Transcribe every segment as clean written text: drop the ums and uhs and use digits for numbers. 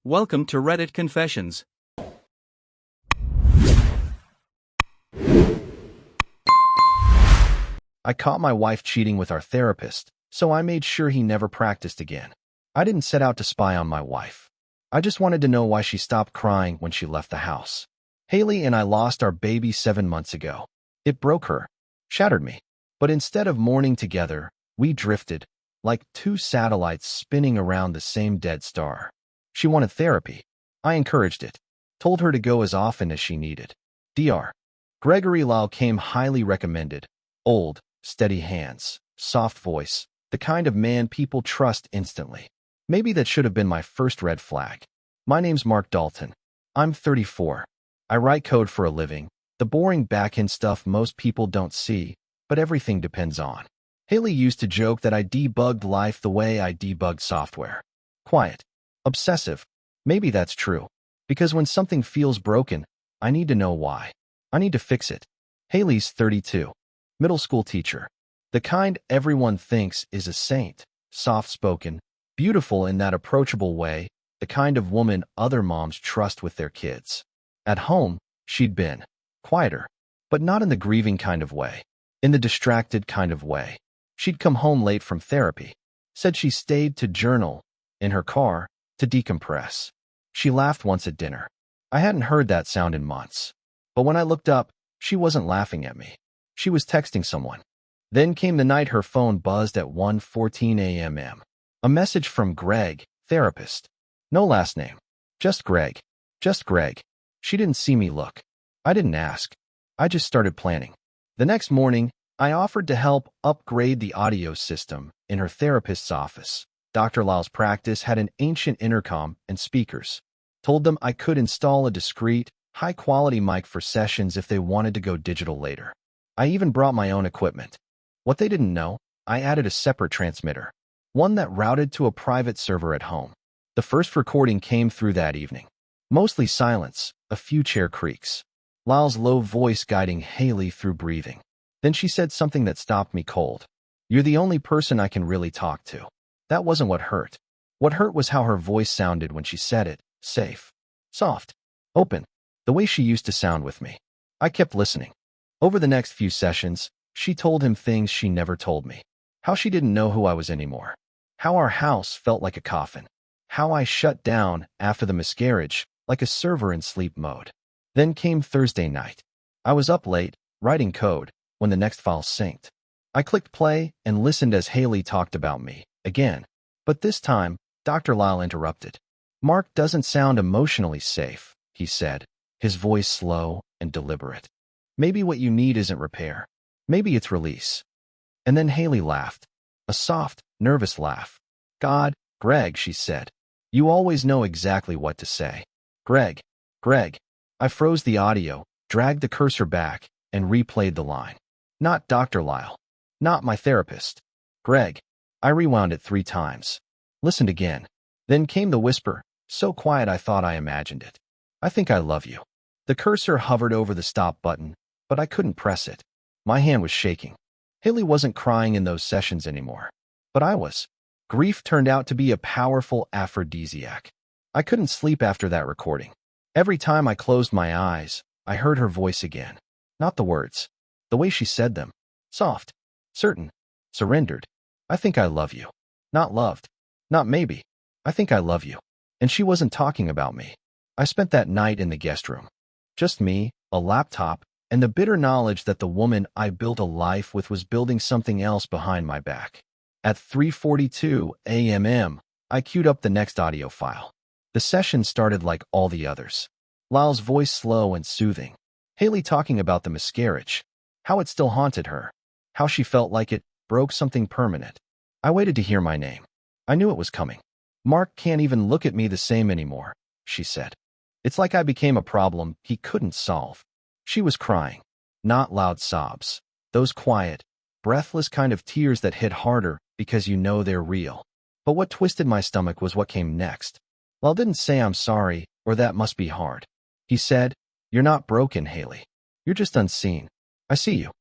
Welcome to Reddit Confessions. I caught my wife cheating with our therapist, so I made sure he never practiced again. I didn't set out to spy on my wife. I just wanted to know why she stopped crying when she left the house. Hailey and I lost our baby 7 months ago. It broke her, shattered me. But instead of mourning together, we drifted, like two satellites spinning around the same dead star. She wanted therapy. I encouraged it, told her to go as often as she needed. Dr. Gregory Lau came highly recommended. Old, steady hands, soft voice, the kind of man people trust instantly. Maybe that should have been my first red flag. My name's Mark Dalton. I'm 34. I write code for a living, the boring back-end stuff most people don't see, but everything depends on. Hailey used to joke that I debugged life the way I debugged software. Quiet. Obsessive. Maybe that's true. Because when something feels broken, I need to know why. I need to fix it. Hailey's 32. Middle school teacher. The kind everyone thinks is a saint. Soft-spoken, beautiful in that approachable way, the kind of woman other moms trust with their kids. At home, she'd been quieter, but not in the grieving kind of way. In the distracted kind of way. She'd come home late from therapy. Said she stayed to journal, in her car, to decompress. She laughed once at dinner. I hadn't heard that sound in months. But when I looked up, she wasn't laughing at me. She was texting someone. Then came the night her phone buzzed at 1:14 a.m. A message from Greg, therapist. No last name. Just Greg. Just Greg. She didn't see me look. I didn't ask. I just started planning. The next morning, I offered to help upgrade the audio system in her therapist's office. Dr. Lau's practice had an ancient intercom and speakers. Told them I could install a discreet, high-quality mic for sessions if they wanted to go digital later. I even brought my own equipment. What they didn't know, I added a separate transmitter, one that routed to a private server at home. The first recording came through that evening. Mostly silence, a few chair creaks. Lau's low voice guiding Hailey through breathing. Then she said something that stopped me cold. "You're the only person I can really talk to." That wasn't what hurt. What hurt was how her voice sounded when she said it. Safe. Soft. Open. The way she used to sound with me. I kept listening. Over the next few sessions, she told him things she never told me. How she didn't know who I was anymore. How our house felt like a coffin. How I shut down after the miscarriage, like a server in sleep mode. Then came Thursday night. I was up late, writing code, when the next file synced. I clicked play and listened as Hailey talked about me, again. But this time, Dr. Lyle interrupted. "Mark doesn't sound emotionally safe," he said, his voice slow and deliberate. "Maybe what you need isn't repair. Maybe it's release." And then Hailey laughed. A soft, nervous laugh. "God, Greg," she said. "You always know exactly what to say. Greg, Greg." I froze the audio, dragged the cursor back, and replayed the line. Not Dr. Lyle. Not my therapist. Greg. I rewound it 3 times. Listened again. Then came the whisper, so quiet I thought I imagined it. "I think I love you." The cursor hovered over the stop button, but I couldn't press it. My hand was shaking. Hailey wasn't crying in those sessions anymore. But I was. Grief turned out to be a powerful aphrodisiac. I couldn't sleep after that recording. Every time I closed my eyes, I heard her voice again. Not the words. The way she said them. Soft. Certain. Surrendered. "I think I love you." Not loved. Not maybe. "I think I love you." And she wasn't talking about me. I spent that night in the guest room. Just me, a laptop, and the bitter knowledge that the woman I built a life with was building something else behind my back. At 3:42 a.m., I queued up the next audio file. The session started like all the others. Lyle's voice slow and soothing. Hailey talking about the miscarriage. How it still haunted her. How she felt like it broke something permanent. I waited to hear my name. I knew it was coming. "Mark can't even look at me the same anymore," she said. "It's like I became a problem he couldn't solve." She was crying. Not loud sobs. Those quiet, breathless kind of tears that hit harder because you know they're real. But what twisted my stomach was what came next. Lyle didn't say "I'm sorry" or "that must be hard." He said, "You're not broken, Hailey. You're just unseen. I see you."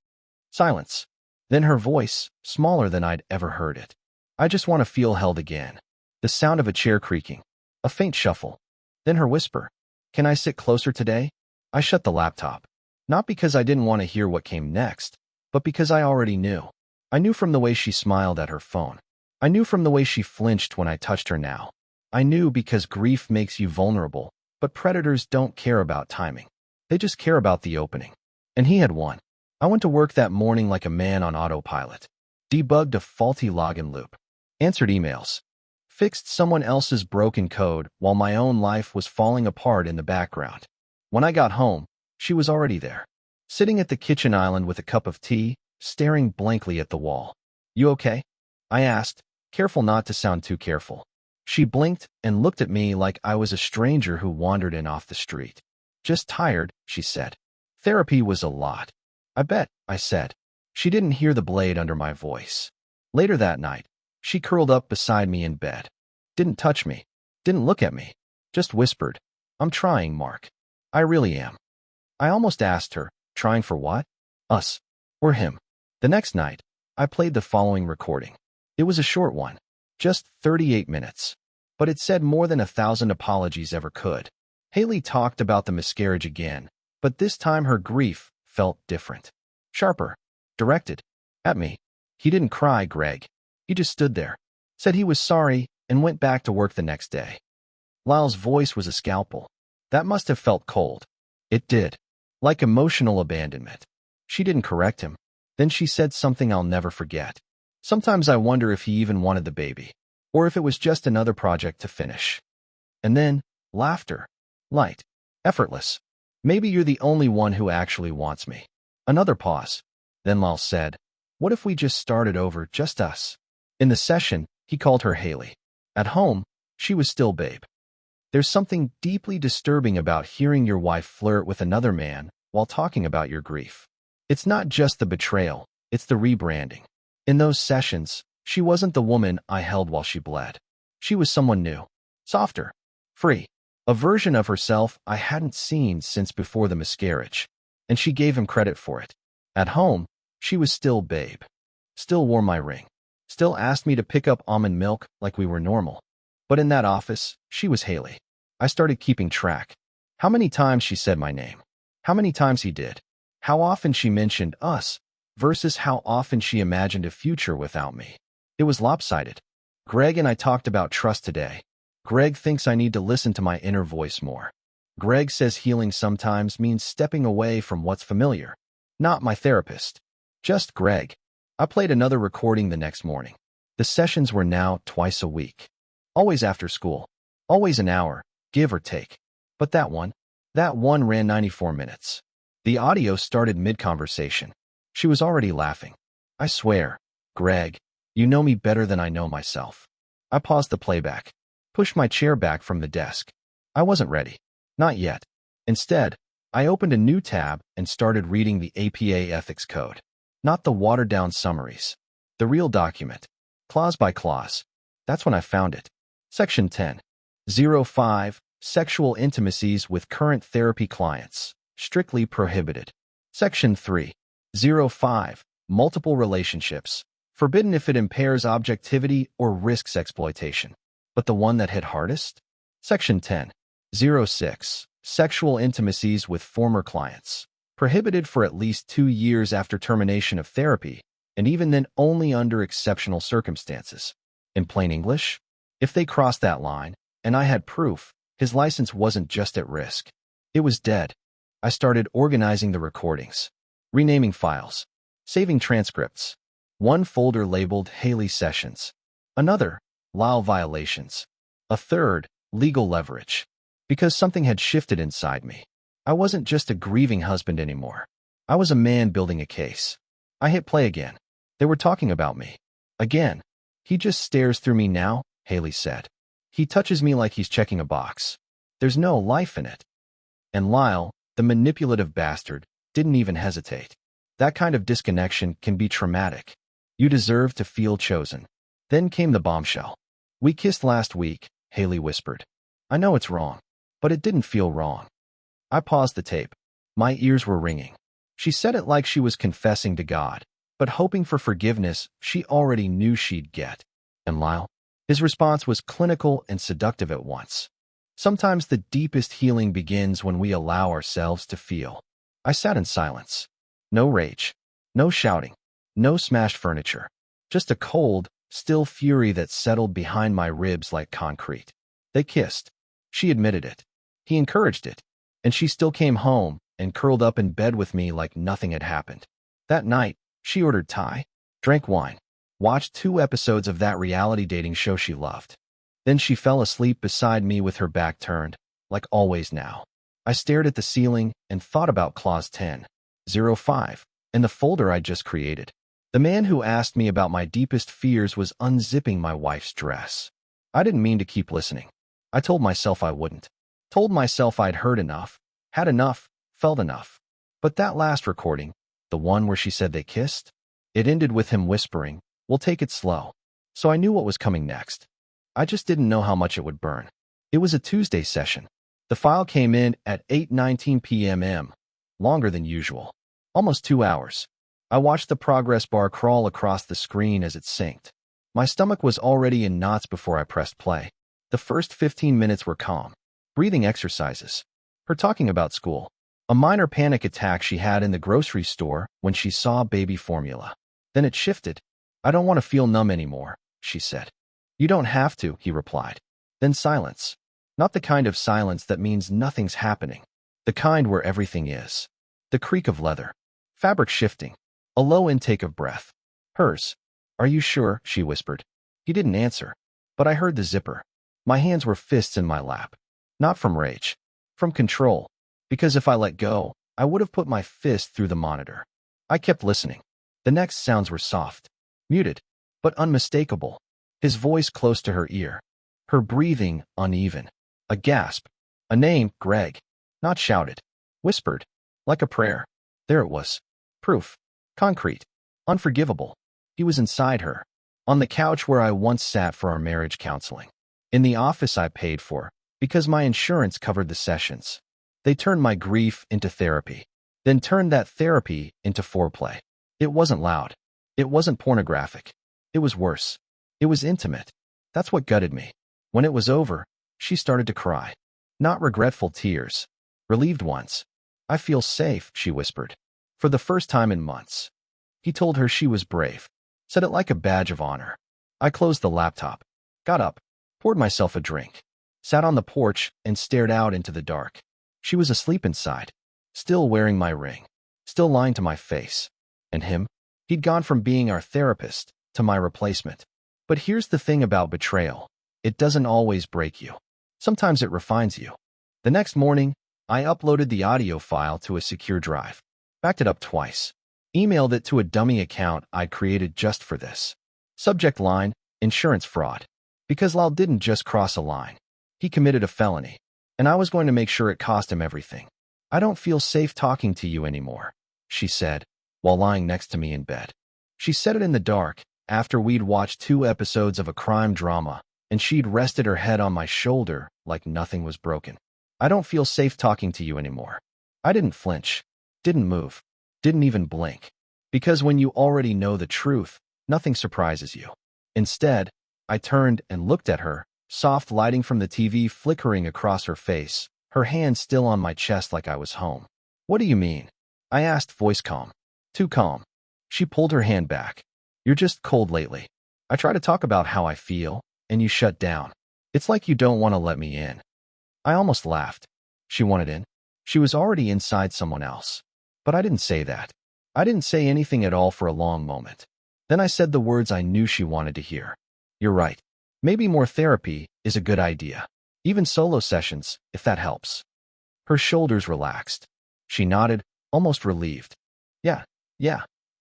Silence. Then her voice, smaller than I'd ever heard it. "I just want to feel held again." The sound of a chair creaking. A faint shuffle. Then her whisper, "Can I sit closer today?" I shut the laptop. Not because I didn't want to hear what came next, but because I already knew. I knew from the way she smiled at her phone. I knew from the way she flinched when I touched her now. I knew because grief makes you vulnerable, but predators don't care about timing. They just care about the opening. And he had won. I went to work that morning like a man on autopilot. Debugged a faulty login loop. Answered emails. Fixed someone else's broken code while my own life was falling apart in the background. When I got home, she was already there. Sitting at the kitchen island with a cup of tea, staring blankly at the wall. "You okay?" I asked, careful not to sound too careful. She blinked and looked at me like I was a stranger who wandered in off the street. "Just tired," she said. "Therapy was a lot." "I bet," I said. She didn't hear the blade under my voice. Later that night, she curled up beside me in bed. Didn't touch me. Didn't look at me. Just whispered, "I'm trying, Mark. I really am." I almost asked her, trying for what? Us. Or him. The next night, I played the following recording. It was a short one. Just 38 minutes. But it said more than 1,000 apologies ever could. Hailey talked about the miscarriage again, but this time her grief felt different. Sharper. Directed. At me. He didn't cry, Greg. He just stood there. Said he was sorry and went back to work the next day. Lyle's voice was a scalpel. That must have felt cold. It did. Like emotional abandonment. She didn't correct him. Then she said something I'll never forget. "Sometimes I wonder if he even wanted the baby, or if it was just another project to finish." And then, laughter. Light. Effortless. "Maybe you're the only one who actually wants me." Another pause. Then Lyle said, "What if we just started over, just us?" In the session, he called her Hailey. At home, she was still Babe. There's something deeply disturbing about hearing your wife flirt with another man while talking about your grief. It's not just the betrayal, it's the rebranding. In those sessions, she wasn't the woman I held while she bled. She was someone new, softer, free, a version of herself I hadn't seen since before the miscarriage, and she gave him credit for it. At home, she was still Babe, still wore my ring, still asked me to pick up almond milk like we were normal. But in that office, she was Hailey. I started keeping track. How many times she said my name? How many times he did? How often she mentioned us versus how often she imagined a future without me? It was lopsided. Greg and I talked about trust today. Greg thinks I need to listen to my inner voice more. Greg says healing sometimes means stepping away from what's familiar. Not my therapist. Just Greg. I played another recording the next morning. The sessions were now twice a week. Always after school. Always an hour, give or take. But that one ran 94 minutes. The audio started mid-conversation. She was already laughing. "I swear, Greg, you know me better than I know myself." I paused the playback, pushed my chair back from the desk. I wasn't ready. Not yet. Instead, I opened a new tab and started reading the APA ethics code. Not the watered-down summaries. The real document. Clause by clause. That's when I found it. Section 10.05. Sexual intimacies with current therapy clients. Strictly prohibited. Section 3.05. Multiple relationships. Forbidden if it impairs objectivity or risks exploitation. But the one that hit hardest? Section 10.06. Sexual intimacies with former clients. Prohibited for at least 2 years after termination of therapy, and even then only under exceptional circumstances. In plain English, if they crossed that line, and I had proof, his license wasn't just at risk. It was dead. I started organizing the recordings, renaming files, saving transcripts. One folder labeled Hailey Sessions. Another, Lyle Violations. A third, Legal Leverage. Because something had shifted inside me. I wasn't just a grieving husband anymore. I was a man building a case. I hit play again. They were talking about me. Again. "He just stares through me now," Hailey said. "He touches me like he's checking a box. There's no life in it." And Lyle, the manipulative bastard, didn't even hesitate. That kind of disconnection can be traumatic. You deserve to feel chosen. Then came the bombshell. "We kissed last week," Hailey whispered. "I know it's wrong, but it didn't feel wrong." I paused the tape. My ears were ringing. She said it like she was confessing to God, but hoping for forgiveness she already knew she'd get. And Lyle? His response was clinical and seductive at once. Sometimes the deepest healing begins when we allow ourselves to feel. I sat in silence. No rage. No shouting. No smashed furniture. Just a cold, still fury that settled behind my ribs like concrete. They kissed. She admitted it. He encouraged it. And she still came home and curled up in bed with me like nothing had happened. That night, she ordered Thai, drank wine, watched 2 episodes of that reality dating show she loved. Then she fell asleep beside me with her back turned, like always now. I stared at the ceiling and thought about Clause 10.05 in the folder I just created. The man who asked me about my deepest fears was unzipping my wife's dress. I didn't mean to keep listening. I told myself I wouldn't. Told myself I'd heard enough, had enough, felt enough. But that last recording, the one where she said they kissed, it ended with him whispering, "We'll take it slow." So I knew what was coming next. I just didn't know how much it would burn. It was a Tuesday session. The file came in at 8:19 p.m. Longer than usual. Almost 2 hours. I watched the progress bar crawl across the screen as it synced. My stomach was already in knots before I pressed play. The first 15 minutes were calm. Breathing exercises. Her talking about school. A minor panic attack she had in the grocery store when she saw baby formula. Then it shifted. "I don't want to feel numb anymore," she said. "You don't have to," he replied. Then silence. Not the kind of silence that means nothing's happening. The kind where everything is. The creak of leather. Fabric shifting. A low intake of breath. Hers. "Are you sure?" she whispered. He didn't answer. But I heard the zipper. My hands were fists in my lap. Not from rage. From control. Because if I let go, I would have put my fist through the monitor. I kept listening. The next sounds were soft. Muted. But unmistakable. His voice close to her ear. Her breathing uneven. A gasp. A name, Greg. Not shouted. Whispered. Like a prayer. There it was. Proof. Concrete. Unforgivable. He was inside her. On the couch where I once sat for our marriage counseling. In the office I paid for, because my insurance covered the sessions. They turned my grief into therapy. Then turned that therapy into foreplay. It wasn't loud. It wasn't pornographic. It was worse. It was intimate. That's what gutted me. When it was over, she started to cry. Not regretful tears. Relieved ones. "I feel safe," she whispered. For the first time in months. He told her she was brave. Said it like a badge of honor. I closed the laptop. Got up. Poured myself a drink. Sat on the porch and stared out into the dark. She was asleep inside. Still wearing my ring. Still lying to my face. And him? He'd gone from being our therapist to my replacement. But here's the thing about betrayal. It doesn't always break you. Sometimes it refines you. The next morning, I uploaded the audio file to a secure drive. Backed it up twice. Emailed it to a dummy account I'd created just for this. Subject line, insurance fraud. Because Lal didn't just cross a line. He committed a felony. And I was going to make sure it cost him everything. "I don't feel safe talking to you anymore," she said, while lying next to me in bed. She said it in the dark, after we'd watched 2 episodes of a crime drama, and she'd rested her head on my shoulder like nothing was broken. "I don't feel safe talking to you anymore." I didn't flinch. Didn't move. Didn't even blink. Because when you already know the truth, nothing surprises you. Instead, I turned and looked at her, soft lighting from the TV flickering across her face, her hand still on my chest like I was home. "What do you mean?" I asked, voice calm. Too calm. She pulled her hand back. "You're just cold lately. I try to talk about how I feel, and you shut down. It's like you don't want to let me in." I almost laughed. She wanted in. She was already inside someone else. But I didn't say that. I didn't say anything at all for a long moment. Then I said the words I knew she wanted to hear. "You're right. Maybe more therapy is a good idea. Even solo sessions, if that helps." Her shoulders relaxed. She nodded, almost relieved. Yeah,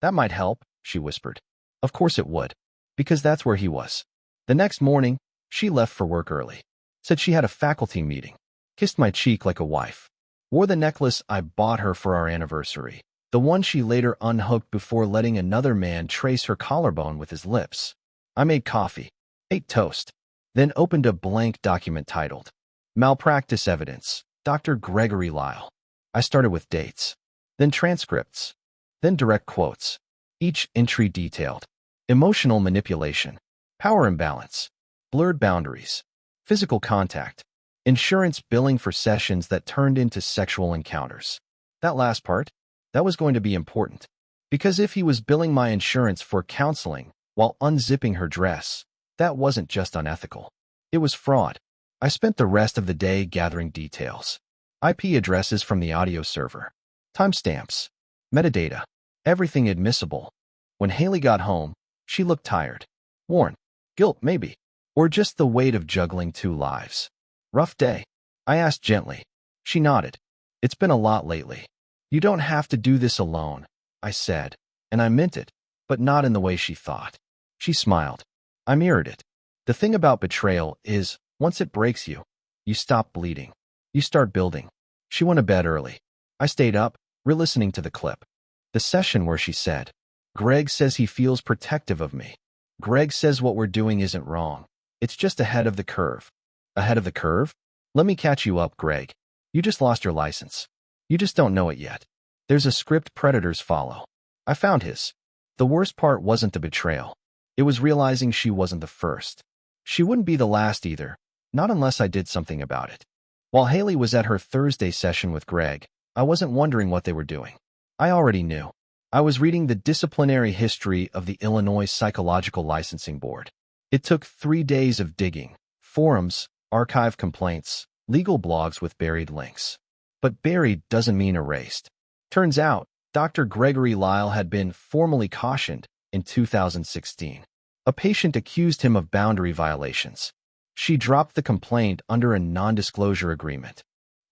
that might help," she whispered. Of course it would. Because that's where he was. The next morning, she left for work early. Said she had a faculty meeting. Kissed my cheek like a wife. Wore the necklace I bought her for our anniversary. The one she later unhooked before letting another man trace her collarbone with his lips. I made coffee. Ate toast. Then opened a blank document titled, "Malpractice Evidence, Dr. Gregory Lyle." I started with dates. Then transcripts. Then direct quotes. Each entry detailed. Emotional manipulation. Power imbalance. Blurred boundaries. Physical contact. Insurance billing for sessions that turned into sexual encounters. That last part, that was going to be important. Because if he was billing my insurance for counseling while unzipping her dress, that wasn't just unethical. It was fraud. I spent the rest of the day gathering details. IP addresses from the audio server, timestamps, metadata, everything admissible. When Hailey got home, she looked tired. Worn. Guilt, maybe. Or just the weight of juggling two lives. Rough day? I asked gently. She nodded. It's been a lot lately. You don't have to do this alone, I said, and I meant it, but not in the way she thought. She smiled. I mirrored it. The thing about betrayal is, once it breaks you, you stop bleeding. You start building. She went to bed early. I stayed up, re-listening to the clip. The session where she said, Greg says he feels protective of me. Greg says what we're doing isn't wrong. It's just ahead of the curve. Ahead of the curve? Let me catch you up, Greg. You just lost your license. You just don't know it yet. There's a script predators follow. I found his. The worst part wasn't the betrayal. It was realizing she wasn't the first. She wouldn't be the last either, not unless I did something about it. While Hailey was at her Thursday session with Greg, I wasn't wondering what they were doing. I already knew. I was reading the disciplinary history of the Illinois Psychological Licensing Board. It took 3 days of digging, forums, archive complaints, legal blogs with buried links. But buried doesn't mean erased. Turns out, Dr. Gregory Lyle had been formally cautioned in 2016. A patient accused him of boundary violations. She dropped the complaint under a non-disclosure agreement.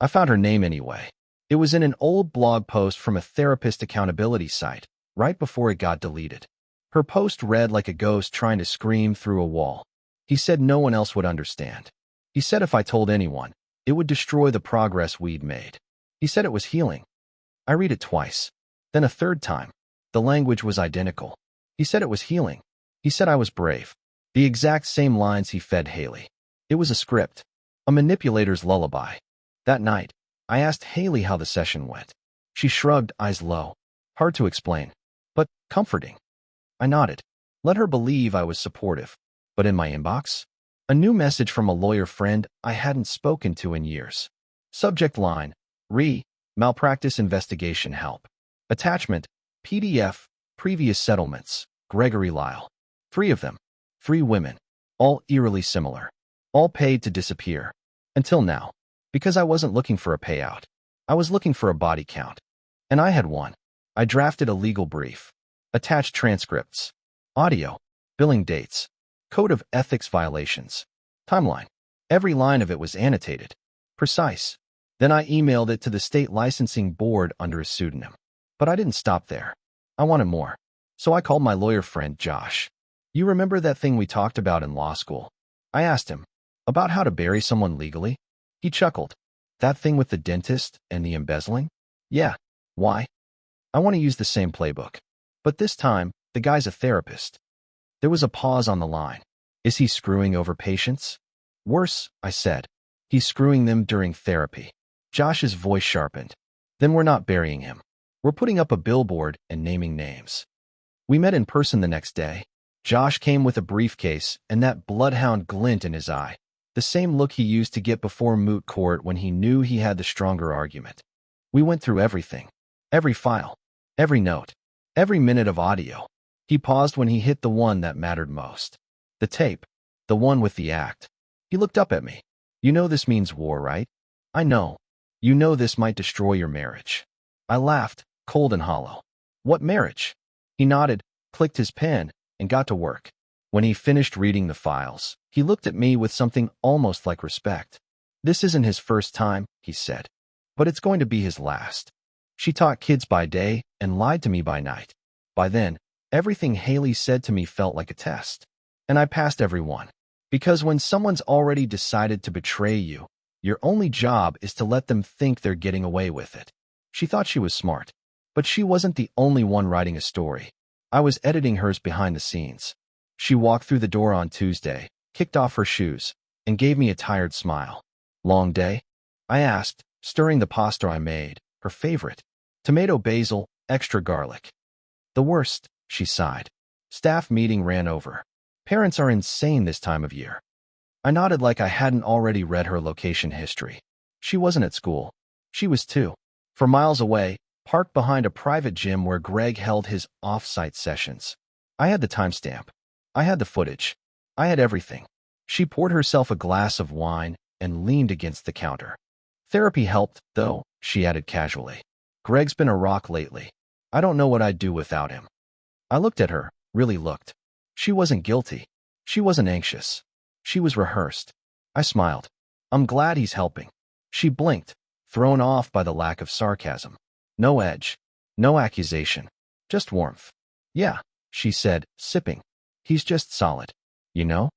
I found her name anyway. It was in an old blog post from a therapist accountability site, right before it got deleted. Her post read like a ghost trying to scream through a wall. He said no one else would understand. He said if I told anyone, it would destroy the progress we'd made. He said it was healing. I read it twice. Then a third time. The language was identical. He said it was healing. He said I was brave. The exact same lines he fed Hailey. It was a script. A manipulator's lullaby. That night, I asked Hailey how the session went. She shrugged, eyes low. Hard to explain, but comforting. I nodded. Let her believe I was supportive. But in my inbox, a new message from a lawyer friend I hadn't spoken to in years. Subject line, malpractice investigation help. Attachment, PDF, previous settlements, Gregory Lyle. 3 of them. 3 women. All eerily similar. All paid to disappear. Until now. Because I wasn't looking for a payout. I was looking for a body count. And I had one. I drafted a legal brief. Attached transcripts. Audio. Billing dates. Code of ethics violations. Timeline. Every line of it was annotated. Precise. Then I emailed it to the state licensing board under a pseudonym. But I didn't stop there. I wanted more. So I called my lawyer friend, Josh. You remember that thing we talked about in law school? I asked him. About how to bury someone legally? He chuckled. That thing with the dentist and the embezzling? Yeah. Why? I want to use the same playbook. But this time, the guy's a therapist. There was a pause on the line. Is he screwing over patients? Worse, I said. He's screwing them during therapy. Josh's voice sharpened. Then we're not burying him. We're putting up a billboard and naming names. We met in person the next day. Josh came with a briefcase and that bloodhound glint in his eye. The same look he used to get before moot court when he knew he had the stronger argument. We went through everything. Every file. Every note. Every minute of audio. He paused when he hit the one that mattered most. The tape. The one with the act. He looked up at me. You know this means war, right? I know. You know this might destroy your marriage. I laughed, cold and hollow. What marriage? He nodded, clicked his pen, and got to work. When he finished reading the files, he looked at me with something almost like respect. This isn't his first time, he said. But it's going to be his last. She taught kids by day and lied to me by night. By then, everything Hailey said to me felt like a test. And I passed every one. Because when someone's already decided to betray you, your only job is to let them think they're getting away with it. She thought she was smart. But she wasn't the only one writing a story. I was editing hers behind the scenes. She walked through the door on Tuesday, kicked off her shoes, and gave me a tired smile. Long day? I asked, stirring the pasta I made, her favorite. Tomato basil, extra garlic. The worst, she sighed. Staff meeting ran over. Parents are insane this time of year. I nodded like I hadn't already read her location history. She wasn't at school. She was 4 miles away, parked behind a private gym where Greg held his off-site sessions. I had the timestamp. I had the footage. I had everything. She poured herself a glass of wine and leaned against the counter. Therapy helped, though, she added casually. Greg's been a rock lately. I don't know what I'd do without him. I looked at her, really looked. She wasn't guilty. She wasn't anxious. She was rehearsed. I smiled. I'm glad he's helping. She blinked, thrown off by the lack of sarcasm. No edge. No accusation. Just warmth. Yeah, she said, sipping. He's just solid. You know?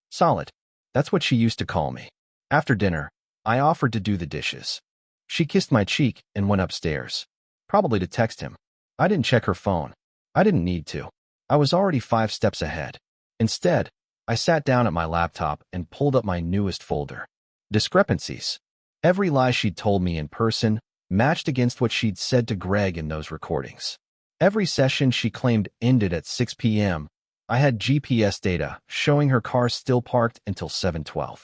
Solid. That's what she used to call me. After dinner, I offered to do the dishes. She kissed my cheek and went upstairs. Probably to text him. I didn't check her phone. I didn't need to. I was already 5 steps ahead. Instead, I sat down at my laptop and pulled up my newest folder. Discrepancies. Every lie she'd told me in person matched against what she'd said to Greg in those recordings. Every session she claimed ended at 6 p.m. I had GPS data showing her car still parked until 7:12.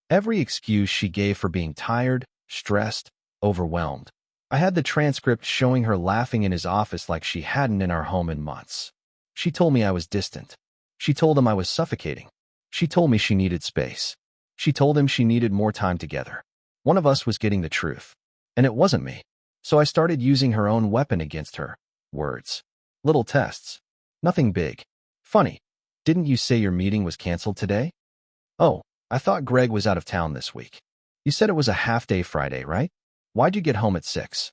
Every excuse she gave for being tired, stressed, overwhelmed. I had the transcript showing her laughing in his office like she hadn't in our home in months. She told me I was distant. She told him I was suffocating. She told me she needed space. She told him she needed more time together. One of us was getting the truth. And it wasn't me. So I started using her own weapon against her. Words. Little tests. Nothing big. Funny. Didn't you say your meeting was canceled today? Oh, I thought Greg was out of town this week. You said it was a half-day Friday, right? Why'd you get home at 6?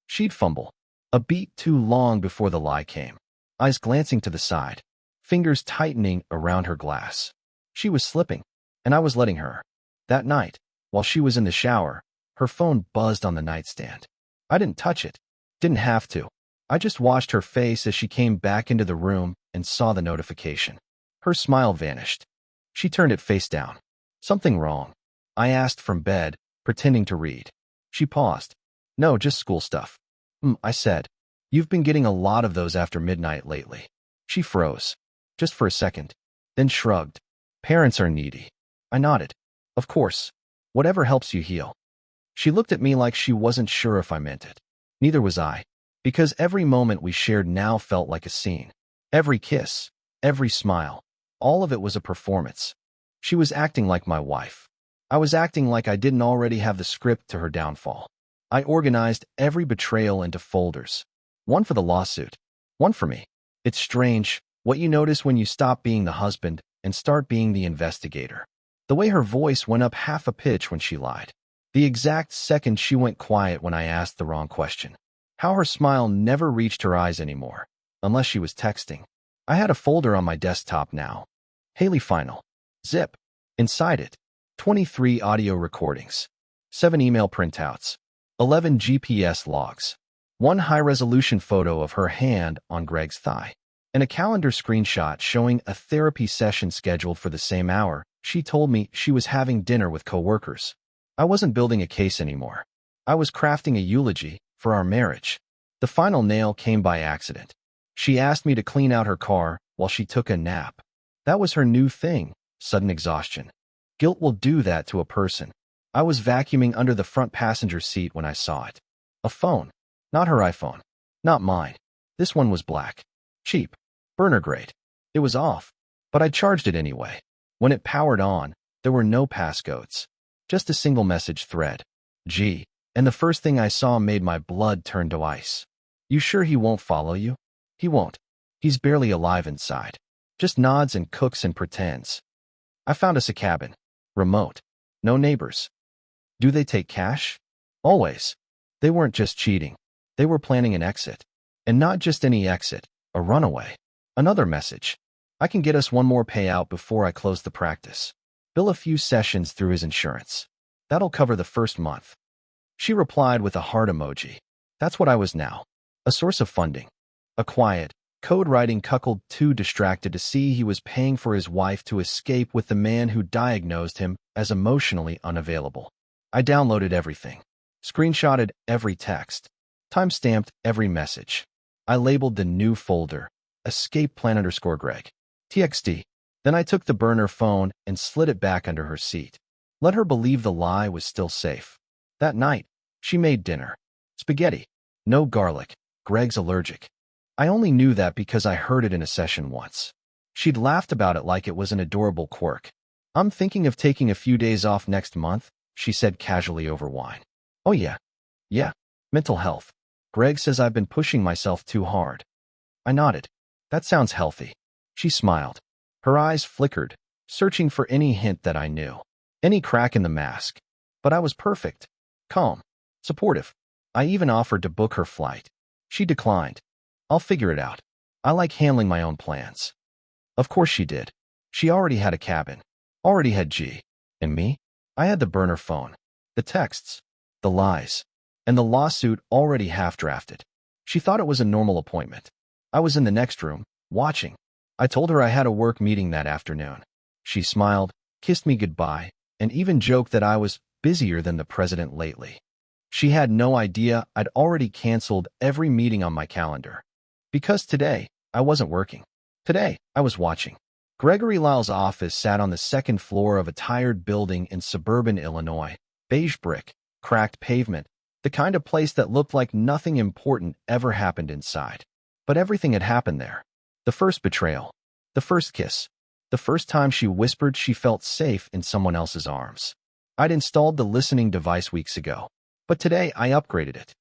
She'd fumble. A beat too long before the lie came. Eyes glancing to the side. Fingers tightening around her glass. She was slipping, and I was letting her. That night, while she was in the shower, her phone buzzed on the nightstand. I didn't touch it. Didn't have to. I just watched her face as she came back into the room and saw the notification. Her smile vanished. She turned it face down. Something wrong? I asked from bed, pretending to read. She paused. No, just school stuff. I said. You've been getting a lot of those after midnight lately. She froze. Just for a second. Then shrugged. Parents are needy. I nodded. Of course. Whatever helps you heal. She looked at me like she wasn't sure if I meant it. Neither was I. Because every moment we shared now felt like a scene. Every kiss. Every smile. All of it was a performance. She was acting like my wife. I was acting like I didn't already have the script to her downfall. I organized every betrayal into folders. One for the lawsuit. One for me. It's strange, what you notice when you stop being the husband and start being the investigator. The way her voice went up half a pitch when she lied. The exact second she went quiet when I asked the wrong question. How her smile never reached her eyes anymore, unless she was texting. I had a folder on my desktop now. Hailey Final. Zip. Inside it, 23 audio recordings, 7 email printouts, 11 GPS logs, 1 high-resolution photo of her hand on Greg's thigh, and a calendar screenshot showing a therapy session scheduled for the same hour. She told me she was having dinner with coworkers. I wasn't building a case anymore. I was crafting a eulogy for our marriage. The final nail came by accident. She asked me to clean out her car while she took a nap. That was her new thing, sudden exhaustion. Guilt will do that to a person. I was vacuuming under the front passenger seat when I saw it. A phone. Not her iPhone. Not mine. This one was black. Cheap. Burner grade. It was off, but I charged it anyway. When it powered on, there were no passcodes. Just a single message thread. Gee. And the first thing I saw made my blood turn to ice. You sure he won't follow you? He won't. He's barely alive inside. Just nods and cooks and pretends. I found us a cabin. Remote. No neighbors. Do they take cash? Always. They weren't just cheating. They were planning an exit. And not just any exit, a runaway. Another message. I can get us one more payout before I close the practice. Bill a few sessions through his insurance. That'll cover the first month. She replied with a heart emoji. That's what I was now. A source of funding. A quiet, code-writing cuckold too distracted to see he was paying for his wife to escape with the man who diagnosed him as emotionally unavailable. I downloaded everything. Screenshotted every text. Timestamped every message. I labeled the new folder, Escape Plan _Greg. TXT. Then I took the burner phone and slid it back under her seat. Let her believe the lie was still safe. That night, she made dinner. Spaghetti. No garlic. Greg's allergic. I only knew that because I heard it in a session once. She'd laughed about it like it was an adorable quirk. I'm thinking of taking a few days off next month, she said casually over wine. Oh yeah. Yeah. Mental health. Greg says I've been pushing myself too hard. I nodded. That sounds healthy. She smiled. Her eyes flickered, searching for any hint that I knew. Any crack in the mask. But I was perfect. Calm. Supportive. I even offered to book her flight. She declined. I'll figure it out. I like handling my own plans. Of course she did. She already had a cabin. Already had G. And me? I had the burner phone. The texts. The lies. And the lawsuit already half-drafted. She thought it was a normal appointment. I was in the next room, watching. I told her I had a work meeting that afternoon. She smiled, kissed me goodbye, and even joked that I was busier than the president lately. She had no idea I'd already canceled every meeting on my calendar. Because today, I wasn't working. Today, I was watching. Gregory Lyle's office sat on the second floor of a tired building in suburban Illinois. Beige brick, cracked pavement, the kind of place that looked like nothing important ever happened inside. But everything had happened there. The first betrayal. The first kiss. The first time she whispered she felt safe in someone else's arms. I'd installed the listening device weeks ago. But today, I upgraded it.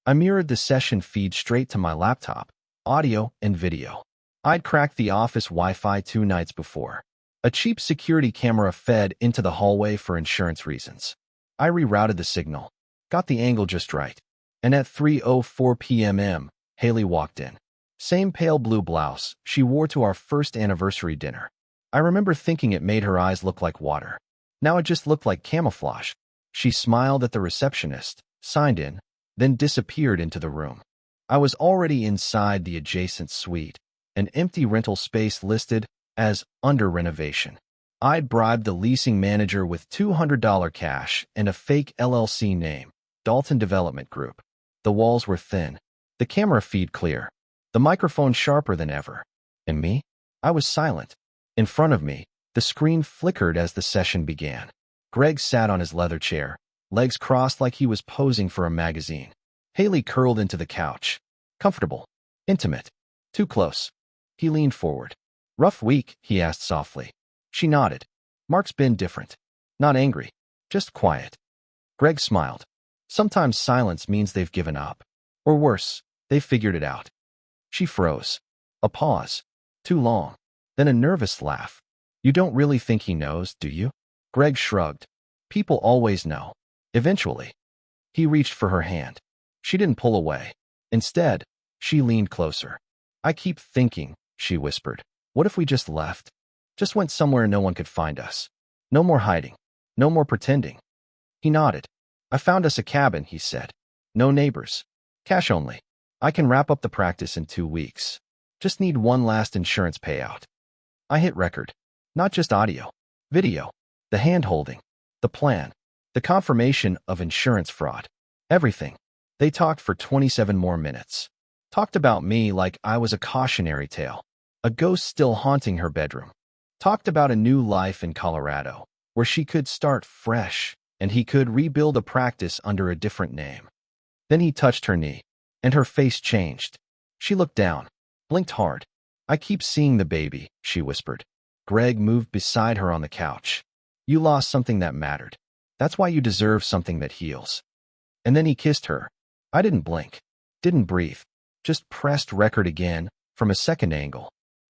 I mirrored the session feed straight to my laptop, audio and video. I'd cracked the office Wi-Fi 2 nights before. A cheap security camera fed into the hallway for insurance reasons. I rerouted the signal, got the angle just right. And at 3:04 p.m., Hailey walked in. Same pale blue blouse she wore to our first anniversary dinner. I remember thinking it made her eyes look like water. Now it just looked like camouflage. She smiled at the receptionist, signed in, then disappeared into the room. I was already inside the adjacent suite, an empty rental space listed as under renovation. I'd bribed the leasing manager with $200 cash and a fake LLC name, Dalton Development Group. The walls were thin, the camera feed clear, the microphone sharper than ever. And me? I was silent. In front of me, the screen flickered as the session began. Greg sat on his leather chair, legs crossed like he was posing for a magazine. Hailey curled into the couch. Comfortable. Intimate. Too close. He leaned forward. Rough week, he asked softly. She nodded. Mark's been different. Not angry. Just quiet. Greg smiled. Sometimes silence means they've given up. Or worse, they've figured it out. She froze. A pause. Too long. Then a nervous laugh. You don't really think he knows, do you? Greg shrugged. People always know. Eventually. He reached for her hand. She didn't pull away. Instead, she leaned closer. I keep thinking, she whispered. What if we just left? Just went somewhere no one could find us. No more hiding. No more pretending. He nodded. I found us a cabin, he said. No neighbors. Cash only. I can wrap up the practice in 2 weeks. Just need one last insurance payout. I hit record. Not just audio. Video. The hand-holding. The plan. The confirmation of insurance fraud. Everything. They talked for 27 more minutes. Talked about me like I was a cautionary tale. A ghost still haunting her bedroom. Talked about a new life in Colorado, where she could start fresh, and he could rebuild a practice under a different name. Then he touched her knee, and her face changed. She looked down, blinked hard. I keep seeing the baby, she whispered. Greg moved beside her on the couch. You lost something that mattered. That's why you deserve something that heals. And then he kissed her. I didn't blink, didn't breathe, just pressed record again from a second angle.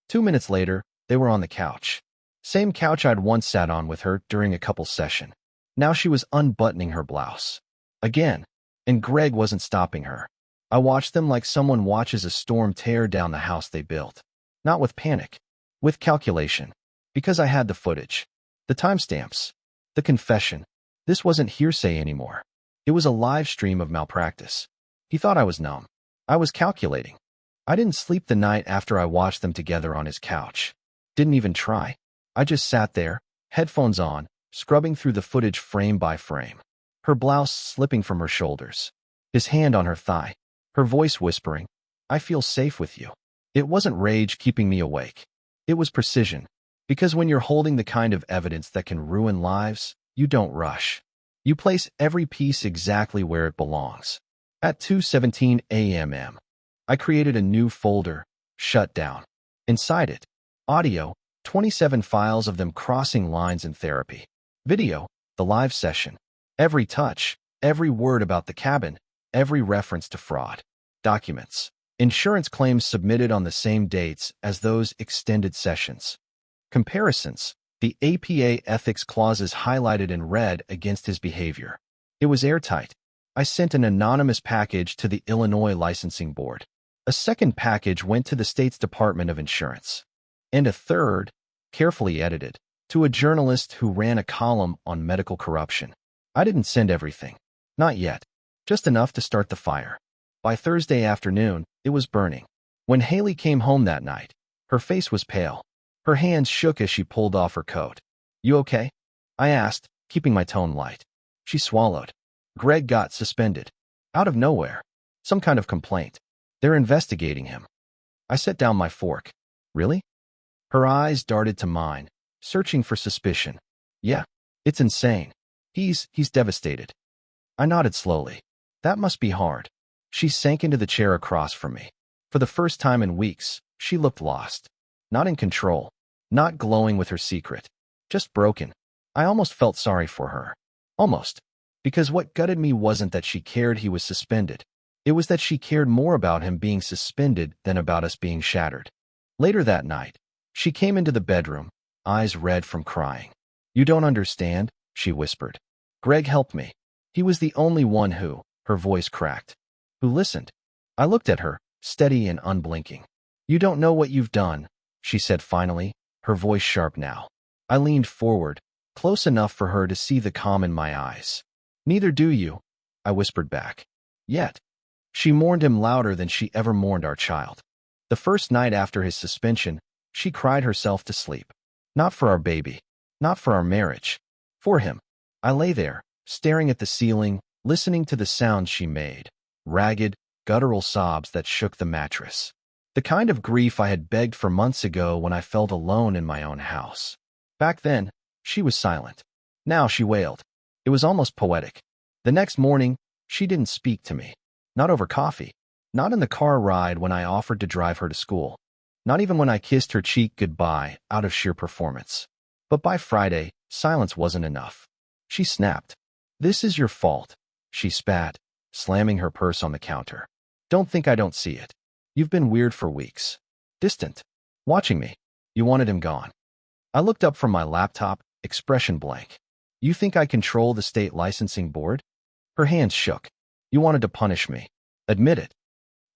2 minutes later, they were on the couch. Same couch I'd once sat on with her during a couples session. Now she was unbuttoning her blouse. Again, and Greg wasn't stopping her. I watched them like someone watches a storm tear down the house they built. Not with panic, with calculation. Because I had the footage, the timestamps, the confession. This wasn't hearsay anymore. It was a live stream of malpractice. He thought I was numb. I was calculating. I didn't sleep the night after I watched them together on his couch. Didn't even try. I just sat there, headphones on, scrubbing through the footage frame by frame. Her blouse slipping from her shoulders. His hand on her thigh. Her voice whispering, I feel safe with you. It wasn't rage keeping me awake. It was precision. Because when you're holding the kind of evidence that can ruin lives, you don't rush. You place every piece exactly where it belongs. At 2:17 a.m., I created a new folder, Shut Down. Inside it, audio, 27 files of them crossing lines in therapy. Video, the live session. Every touch, every word about the cabin, every reference to fraud. Documents. Insurance claims submitted on the same dates as those extended sessions. Comparisons. The APA ethics clauses highlighted in red against his behavior. It was airtight. I sent an anonymous package to the Illinois Licensing Board. A second package went to the state's Department of Insurance. And a third, carefully edited, to a journalist who ran a column on medical corruption. I didn't send everything. Not yet. Just enough to start the fire. By Thursday afternoon, it was burning. When Hailey came home that night, her face was pale. Her hands shook as she pulled off her coat. "You okay?" I asked, keeping my tone light. She swallowed. "Greg got suspended. Out of nowhere. Some kind of complaint. They're investigating him." I set down my fork. "Really?" Her eyes darted to mine, searching for suspicion. "Yeah, it's insane. He's devastated." I nodded slowly. "That must be hard." She sank into the chair across from me. For the first time in weeks, she looked lost. Not in control. Not glowing with her secret. Just broken. I almost felt sorry for her. Almost. Because what gutted me wasn't that she cared he was suspended. It was that she cared more about him being suspended than about us being shattered. Later that night, she came into the bedroom, eyes red from crying. "You don't understand," she whispered. "Greg helped me. He was the only one who," her voice cracked, "who listened." I looked at her, steady and unblinking. "You don't know what you've done," she said finally, her voice sharp now. I leaned forward, close enough for her to see the calm in my eyes. "Neither do you," I whispered back. "Yet." She mourned him louder than she ever mourned our child. The first night after his suspension, she cried herself to sleep. Not for our baby. Not for our marriage. For him. I lay there, staring at the ceiling, listening to the sounds she made. Ragged, guttural sobs that shook the mattress. The kind of grief I had begged for months ago when I felt alone in my own house. Back then, she was silent. Now she wailed. It was almost poetic. The next morning, she didn't speak to me. Not over coffee. Not in the car ride when I offered to drive her to school. Not even when I kissed her cheek goodbye out of sheer performance. But by Friday, silence wasn't enough. She snapped. "This is your fault," she spat, slamming her purse on the counter. "Don't think I don't see it. You've been weird for weeks. Distant. Watching me. You wanted him gone." I looked up from my laptop, expression blank. "You think I control the state licensing board?" Her hands shook. "You wanted to punish me. Admit it."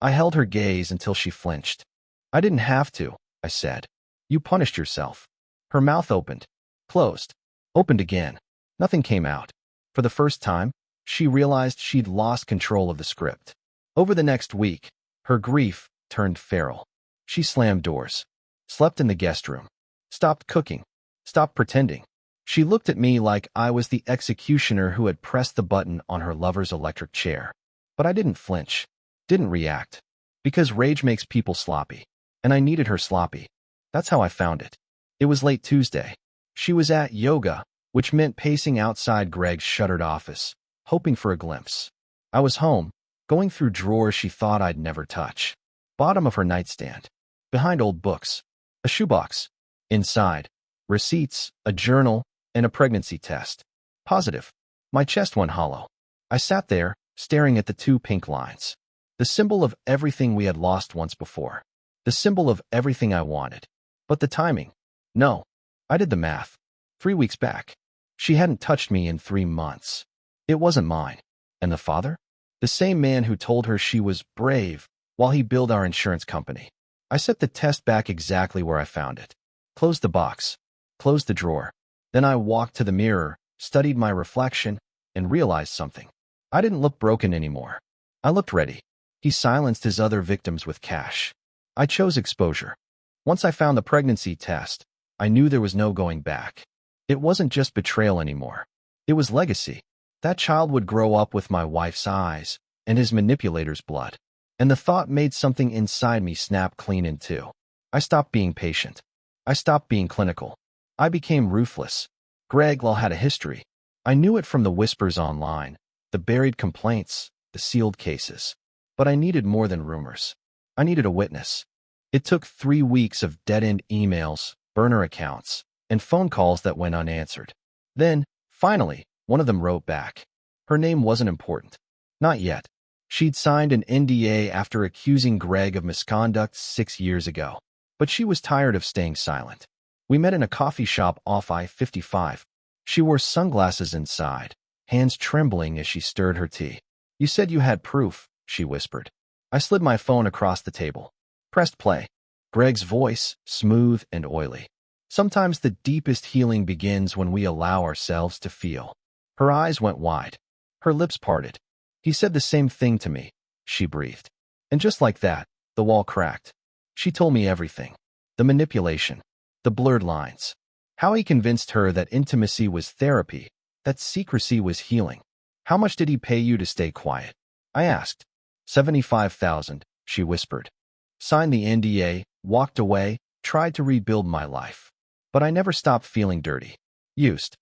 I held her gaze until she flinched. "I didn't have to," I said. "You punished yourself." Her mouth opened. Closed. Opened again. Nothing came out. For the first time, she realized she'd lost control of the script. Over the next week, her grief turned feral. She slammed doors. Slept in the guest room. Stopped cooking. Stopped pretending. She looked at me like I was the executioner who had pressed the button on her lover's electric chair. But I didn't flinch. Didn't react. Because rage makes people sloppy. And I needed her sloppy. That's how I found it. It was late Tuesday. She was at yoga, which meant pacing outside Greg's shuttered office, hoping for a glimpse. I was home, going through drawers she thought I'd never touch. Bottom of her nightstand. Behind old books. A shoebox. Inside. Receipts, a journal, and a pregnancy test. Positive. My chest went hollow. I sat there, staring at the two pink lines. The symbol of everything we had lost once before. The symbol of everything I wanted. But the timing. No. I did the math. 3 weeks back. She hadn't touched me in 3 months. It wasn't mine. And the father? The same man who told her she was brave while he billed our insurance company. I set the test back exactly where I found it. Closed the box. Closed the drawer. Then I walked to the mirror, studied my reflection, and realized something. I didn't look broken anymore. I looked ready. He silenced his other victims with cash. I chose exposure. Once I found the pregnancy test, I knew there was no going back. It wasn't just betrayal anymore. It was legacy. That child would grow up with my wife's eyes and his manipulator's blood. And the thought made something inside me snap clean in two. I stopped being patient. I stopped being clinical. I became ruthless. Greg Law had a history. I knew it from the whispers online, the buried complaints, the sealed cases. But I needed more than rumors. I needed a witness. It took 3 weeks of dead-end emails, burner accounts, and phone calls that went unanswered. Then, finally, one of them wrote back. Her name wasn't important. Not yet. She'd signed an NDA after accusing Greg of misconduct 6 years ago. But she was tired of staying silent. We met in a coffee shop off I-55. She wore sunglasses inside, hands trembling as she stirred her tea. "You said you had proof," she whispered. I slid my phone across the table. Pressed play. Greg's voice, smooth and oily. Sometimes the deepest healing begins when we allow ourselves to feel. Her eyes went wide. Her lips parted. "He said the same thing to me," she breathed. And just like that, the wall cracked. She told me everything. The manipulation. The blurred lines. How he convinced her that intimacy was therapy, that secrecy was healing. "How much did he pay you to stay quiet?" I asked. $75,000, she whispered. Signed the NDA, walked away, tried to rebuild my life. But I never stopped feeling dirty. Used.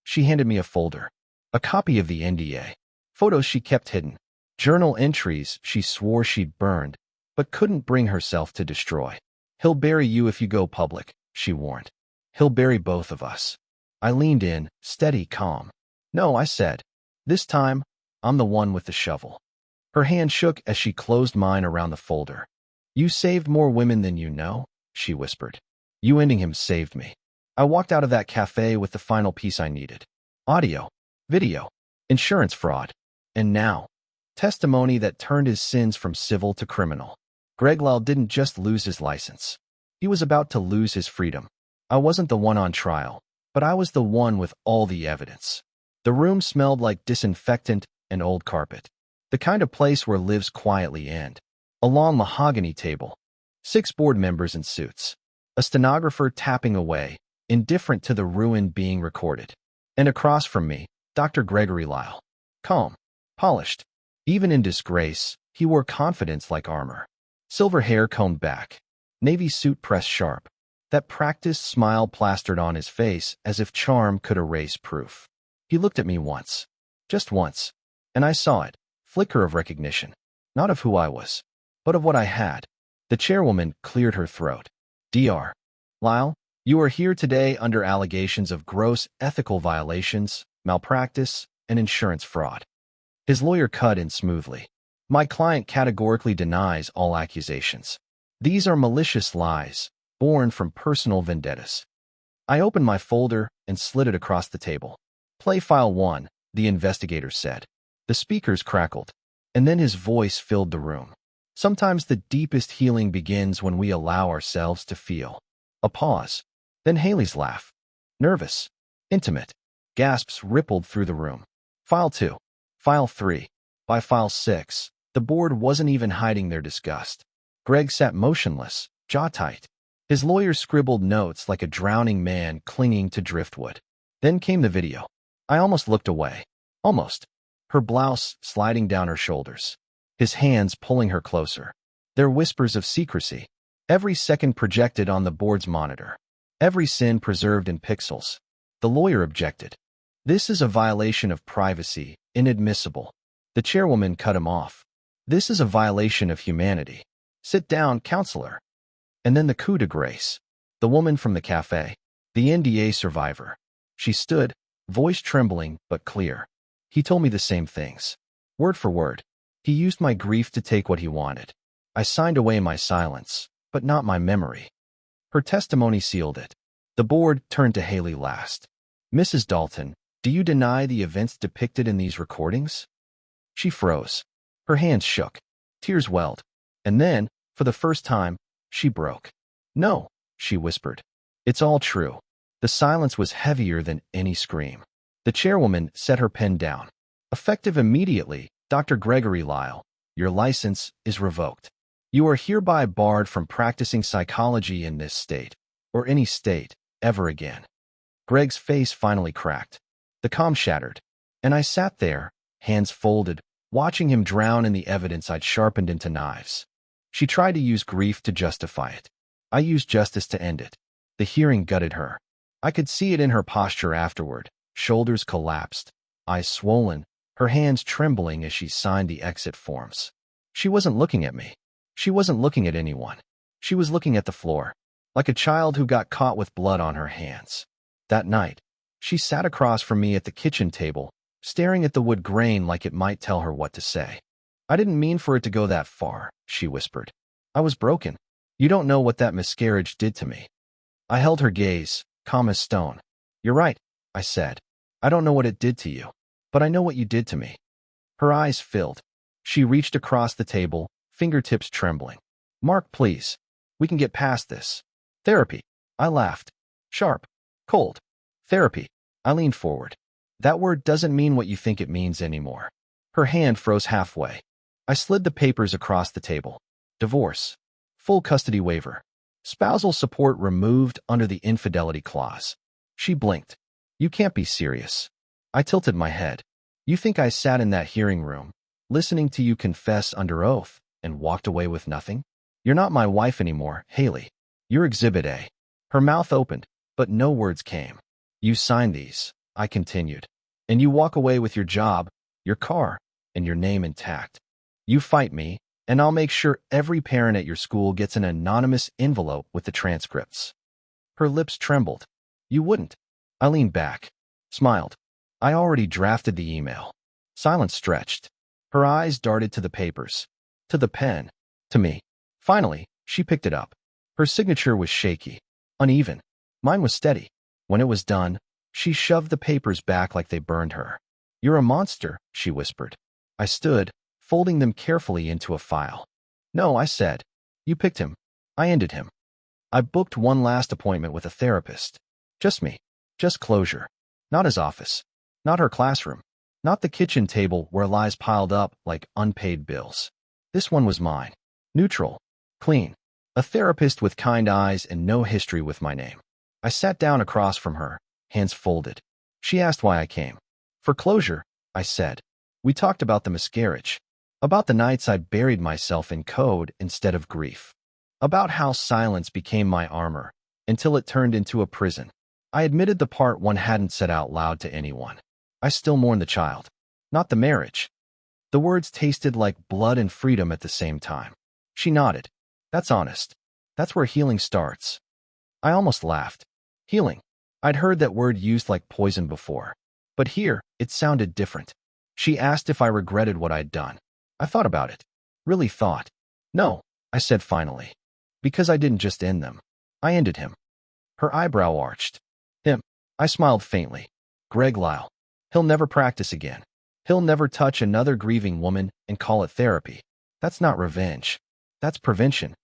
She handed me a folder. A copy of the NDA. Photos she kept hidden. Journal entries she swore she'd burned, but couldn't bring herself to destroy. "He'll bury you if you go public," she warned. "He'll bury both of us." I leaned in, steady, calm. "No," I said. "This time, I'm the one with the shovel." Her hand shook as she closed mine around the folder. "You saved more women than you know," she whispered. "You ending him saved me." I walked out of that cafe with the final piece I needed. Audio, video, insurance fraud, and now, testimony that turned his sins from civil to criminal. Greg Law didn't just lose his license. He was about to lose his freedom. I wasn't the one on trial, but I was the one with all the evidence. The room smelled like disinfectant and old carpet. The kind of place where lives quietly end. A long mahogany table. 6 board members in suits. A stenographer tapping away, indifferent to the ruin being recorded. And across from me, Dr. Gregory Lyle. Calm. Polished. Even in disgrace, he wore confidence like armor. Silver hair combed back. Navy suit pressed sharp. That practiced smile plastered on his face as if charm could erase proof. He looked at me once. Just once. And I saw it. Flicker of recognition. Not of who I was, but of what I had. The chairwoman cleared her throat. "Dr. Lyle, you are here today under allegations of gross ethical violations, malpractice, and insurance fraud." His lawyer cut in smoothly. "My client categorically denies all accusations. These are malicious lies, born from personal vendettas." I opened my folder and slid it across the table. "Play file 1, the investigator said. The speakers crackled, and then his voice filled the room. Sometimes the deepest healing begins when we allow ourselves to feel. A pause. Then Hailey's laugh. Nervous. Intimate. Gasps rippled through the room. File 2. File 3. By file 6, the board wasn't even hiding their disgust. Greg sat motionless, jaw tight. His lawyer scribbled notes like a drowning man clinging to driftwood. Then came the video. I almost looked away. Almost. Her blouse sliding down her shoulders. His hands pulling her closer. Their whispers of secrecy. Every second projected on the board's monitor. Every sin preserved in pixels. The lawyer objected. "This is a violation of privacy, inadmissible." The chairwoman cut him off. "This is a violation of humanity. Sit down, counselor." And then the coup de grace. The woman from the cafe. The NDA survivor. She stood, voice trembling but clear. "He told me the same things. Word for word. He used my grief to take what he wanted. I signed away my silence, but not my memory." Her testimony sealed it. The board turned to Hailey last. "Mrs. Dalton, do you deny the events depicted in these recordings?" She froze. Her hands shook. Tears welled. And then, for the first time, she broke. "No," she whispered. "It's all true." The silence was heavier than any scream. The chairwoman set her pen down. "Effective immediately, Dr. Gregory Lyle, your license is revoked. You are hereby barred from practicing psychology in this state, or any state, ever again." Greg's face finally cracked. The calm shattered. And I sat there, hands folded, watching him drown in the evidence I'd sharpened into knives. She tried to use grief to justify it. I used justice to end it. The hearing gutted her. I could see it in her posture afterward. Shoulders collapsed, eyes swollen, her hands trembling as she signed the exit forms. She wasn't looking at me. She wasn't looking at anyone. She was looking at the floor, like a child who got caught with blood on her hands. That night, she sat across from me at the kitchen table, staring at the wood grain like it might tell her what to say. "I didn't mean for it to go that far," she whispered. "I was broken. You don't know what that miscarriage did to me." I held her gaze, calm as stone. "You're right," I said. "I don't know what it did to you, but I know what you did to me." Her eyes filled. She reached across the table, fingertips trembling. "Mark, please. We can get past this." "Therapy." I laughed. Sharp. Cold. "Therapy." I leaned forward. "That word doesn't mean what you think it means anymore." Her hand froze halfway. I slid the papers across the table. "Divorce. Full custody waiver. Spousal support removed under the infidelity clause." She blinked. "You can't be serious." I tilted my head. "You think I sat in that hearing room, listening to you confess under oath, and walked away with nothing? You're not my wife anymore, Hailey. You're Exhibit A." Her mouth opened, but no words came. "You signed these," I continued, "and you walk away with your job, your car, and your name intact. You fight me, and I'll make sure every parent at your school gets an anonymous envelope with the transcripts." Her lips trembled. "You wouldn't." I leaned back, smiled. "I already drafted the email." Silence stretched. Her eyes darted to the papers, to the pen, to me. Finally, she picked it up. Her signature was shaky, uneven. Mine was steady. When it was done, she shoved the papers back like they burned her. "You're a monster," she whispered. I stood, folding them carefully into a file. "No," I said. "You picked him. I ended him. I booked one last appointment with a therapist. Just me. Just closure. Not his office. Not her classroom. Not the kitchen table where lies piled up like unpaid bills. This one was mine. Neutral. Clean. A therapist with kind eyes and no history with my name." I sat down across from her, hands folded. She asked why I came. "For closure," I said. "We talked about the miscarriage. About the nights I buried myself in code instead of grief. About how silence became my armor, until it turned into a prison. I admitted the part one hadn't said out loud to anyone. I still mourn the child, not the marriage." The words tasted like blood and freedom at the same time. She nodded. "That's honest. That's where healing starts." I almost laughed. Healing. I'd heard that word used like poison before, but here it sounded different. She asked if I regretted what I'd done. I thought about it. Really thought. "No," I said finally. "Because I didn't just end them. I ended him." Her eyebrow arched. "Him." I smiled faintly. "Greg Lyle. He'll never practice again. He'll never touch another grieving woman and call it therapy. That's not revenge. That's prevention."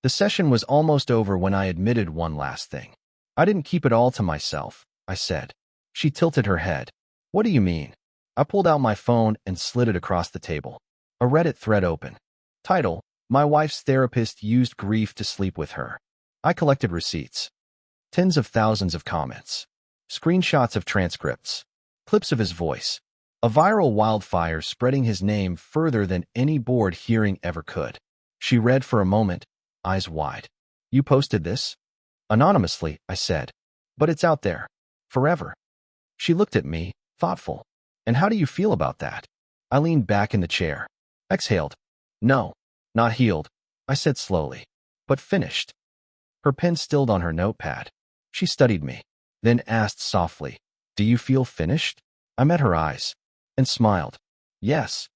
The session was almost over when I admitted one last thing. "I didn't keep it all to myself," I said. She tilted her head. "What do you mean?" I pulled out my phone and slid it across the table. A Reddit thread open. Title: "My wife's therapist used grief to sleep with her." I collected receipts. Tens of thousands of comments. Screenshots of transcripts. Clips of his voice. A viral wildfire spreading his name further than any bored hearing ever could. She read for a moment, eyes wide. "You posted this?" "Anonymously," I said. "But it's out there. Forever." She looked at me, thoughtful. "And how do you feel about that?" I leaned back in the chair. Exhaled. "No, not healed," I said slowly. "But finished." Her pen stilled on her notepad. She studied me, then asked softly, "Do you feel finished?" I met her eyes and smiled. "Yes."